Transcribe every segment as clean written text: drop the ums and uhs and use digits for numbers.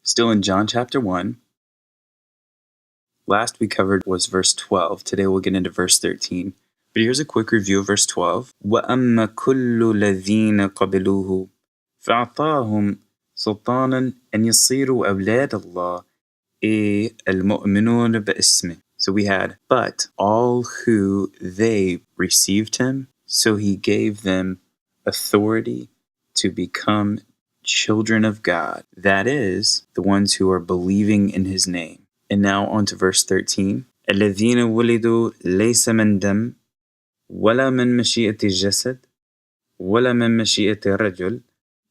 Still in John chapter 1. Last we covered was verse 12. Today we'll get into verse 13. But here's a quick review of verse 12. وَأَمَّا كُلُّ الَّذِينَ قَبِلُوهُ فَأَعْطَاهُمْ سُلْطَانًا أَنْ يَصِيرُوا أَوْلَادَ اللَّهِ الْمُؤْمِنُونَ بِاسْمِهِ. So we had, but all who they received him, so he gave them authority to become children of God. That is, the ones who are believing in his name. And now on to verse 13. الَّذِينَ وُلِدُوا لَيْسَ مِنْ دَمٍ وَلَا مِنْ مَشِيئَةِ الجسد وَلَا مِنْ مَشِيئَةِ الرَّجُلِ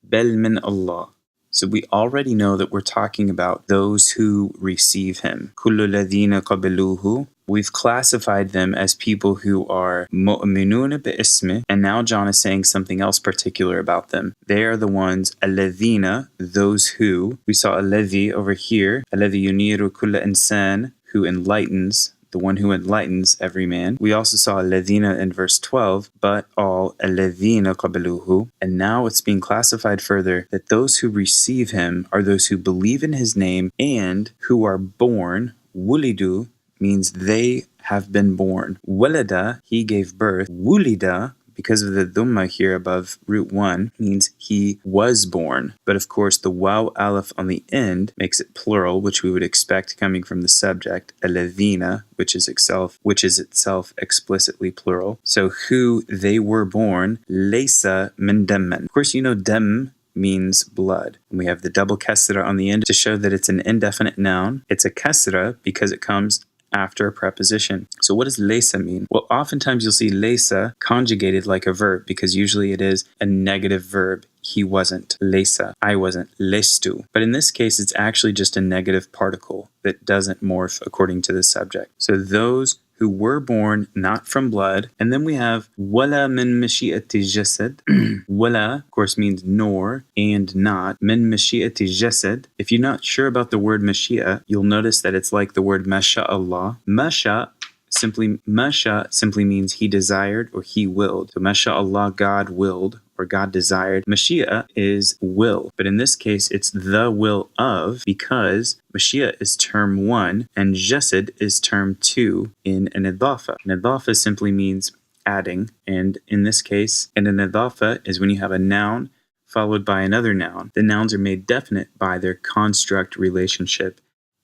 بَلْ مِنْ اللَّهِ. So we already know that we're talking about those who receive him. كُلُّ الَّذِينَ قَبِلُوهُ. We've classified them as people who are مُؤْمِنُونَ بِاسْمِهِ, and now John is saying something else particular about them. They are the ones, الَّذِينَ, those who, we saw الَّذِي over here, الَّذِي يُنِيرُ كُلَّ إِنسَانٍ, who enlightens, the one who enlightens every man. We also saw الَّذِينَ in verse 12, but all الَّذِينَ قَبِلُوهُ. And now it's being classified further that those who receive him are those who believe in his name and who are born, wulidu, means they have been born. Walada, he gave birth. Wulida, because of the dhamma here above root 1, means he was born. But of course, the waw aleph on the end makes it plural, which we would expect coming from the subject, alladhina, which is itself explicitly plural. So who they were born, laysa min damman. Of course, you know dam means blood. And we have the double kasra on the end to show that it's an indefinite noun. It's a kasra because it comes after a preposition. So what does laysa mean? Well, oftentimes you'll see laysa conjugated like a verb because usually it is a negative verb. He wasn't. Laysa. I wasn't. Lestu. But in this case, it's actually just a negative particle that doesn't morph according to the subject. So those who were born not from blood. And then we have wala min mashi'ati jasad. Wala, of course, means nor and not. Min mashi'ati jasad. If you're not sure about the word mashi'a, you'll notice that it's like the word masha'Allah. Masha simply means he desired or he willed. So masha'Allah, God willed or God desired. Mashi'a is will. But in this case, it's the will of, because Mashi'a is term 1 and jasad is term 2 in an idafa. An idafa simply means adding. And in this case, an idafa is when you have a noun followed by another noun. The nouns are made definite by their construct relationship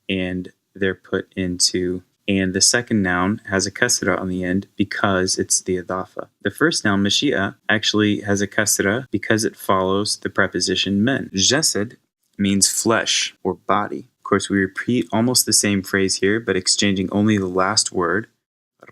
and they're put into. And the second noun has a kasra on the end because it's the idafa. The first noun, mashi'a, actually has a kasra because it follows the preposition min. Jasad means flesh or body. Of course, we repeat almost the same phrase here, but exchanging only the last word,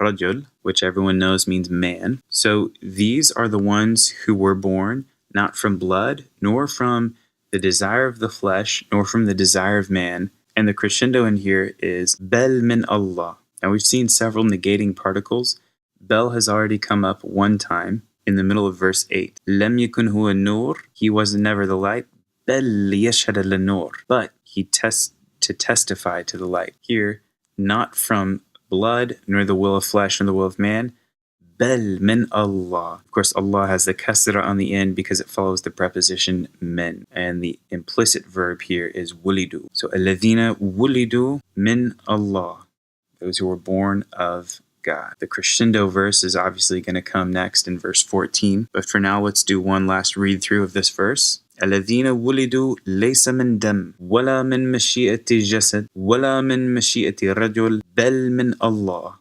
rajul, which everyone knows means man. So these are the ones who were born not from blood, nor from the desire of the flesh, nor from the desire of man. And the crescendo in here is bel min Allah. Now we've seen several negating particles. Bel has already come up one time in the middle of verse 8. Lam yakun huwa nur, he was never the light. Bel liyashhad al-nur, but he to testify to the light. Here, not from blood, nor the will of flesh, nor the will of man. Bel min Allah. Of course, Allah has the kasra on the end because it follows the preposition min. And the implicit verb here is wulidu. So, alladhina wulidu min Allah. Those who were born of God. The crescendo verse is obviously going to come next in verse 14. But for now, let's do one last read through of this verse. الذين ولدوا ليس من دم ولا من مشيئة الجسد ولا من مشيئة الرجل بل من الله.